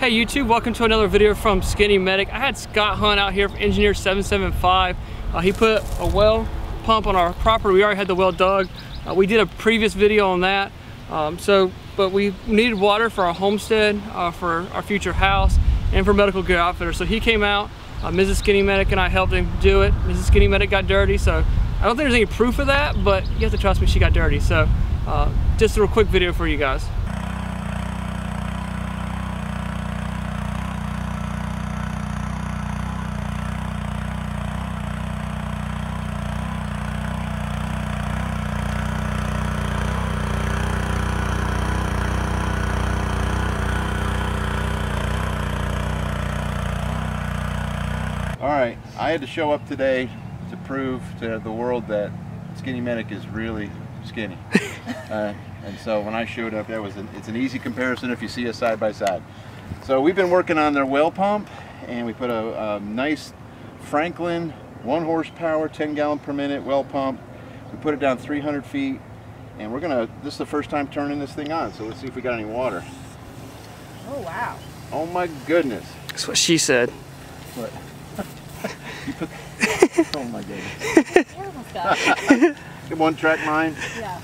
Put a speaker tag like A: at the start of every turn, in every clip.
A: Hey YouTube, welcome to another video from SkinnyMedic. I had Scott Hunt out here from Engineer775. He put a well pump on our property. We already had the well dug. We did a previous video on that. But we needed water for our homestead, for our future house, and for Medical Gear Outfitters. So he came out, Mrs. SkinnyMedic and I helped him do it. Mrs. SkinnyMedic got dirty, so I don't think there's any proof of that, but you have to trust me, she got dirty. So just a real quick video for you guys.
B: All right, I had to show up today to prove to the world that SkinnyMedic is really skinny. And so when I showed up, it's an easy comparison if you see us side by side. So we've been working on their well pump, and we put a nice Franklin 1 horsepower 10 gallon per minute well pump. We put it down 300 feet, and this is the first time turning this thing on, so let's see if we got any water.
C: Oh wow.
B: Oh my goodness.
A: That's what she said.
B: What? You put, oh my goodness. Good one, track mine.
C: Yeah.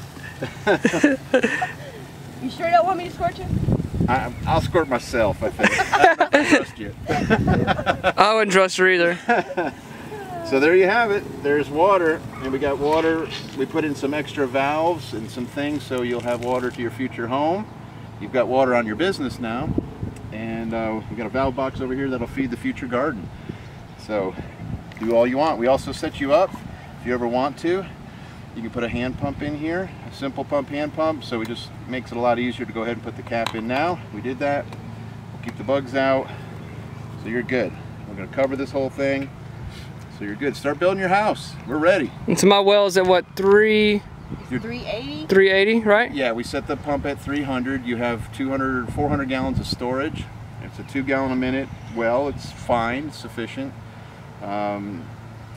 C: You sure you don't want me to squirt you?
B: I'll squirt myself, I think. I don't trust you.
A: I wouldn't trust her either.
B: So there you have it. There's water, and we got water. We put in some extra valves and some things so you'll have water to your future home. You've got water on your business now, and we've got a valve box over here that'll feed the future garden. So do all you want. We also set you up, if you ever want to, you can put a hand pump in here, a simple pump, hand pump, so it just makes it a lot easier to go ahead and put the cap in now. We did that. We'll keep the bugs out, so you're good. We're going to cover this whole thing, so you're good. Start building your house. We're ready.
A: And so my well is at what,
C: 380?
A: 380, right?
B: Yeah, we set the pump at 300. You have 200 or 400 gallons of storage. It's a 2 gallon a minute well. It's fine, it's sufficient.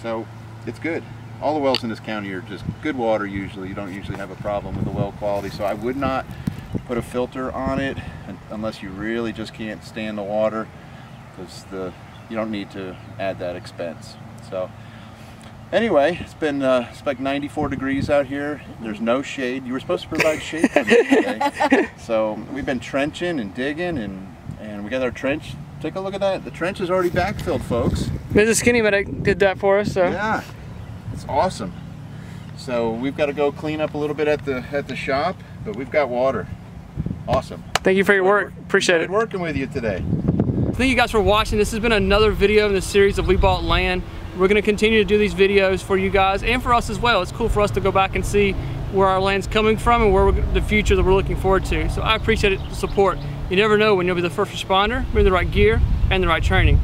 B: So it's good. All the wells in this county are just good water usually. You don't usually have a problem with the well quality, so I would not put a filter on it unless you really just can't stand the water, because you don't need to add that expense. So anyway, it's like 94 degrees out here. There's no shade. You were supposed to provide shade for me today. So we've been trenching and digging, and we got our trench. Take a look at that. The trench is already backfilled, folks.
A: Mrs. SkinnyMedic did that for us, so.
B: Yeah, it's awesome. So we've got to go clean up a little bit at the shop, but we've got water. Awesome.
A: Thank you for your work. Appreciate it.
B: Working with you today.
A: Thank you guys for watching. This has been another video in the series of We Bought Land. We're going to continue to do these videos for you guys and for us as well. It's cool for us to go back and see where our land's coming from and where the future that we're looking forward to. So I appreciate the support. You never know when you'll be the first responder, bring the right gear and the right training.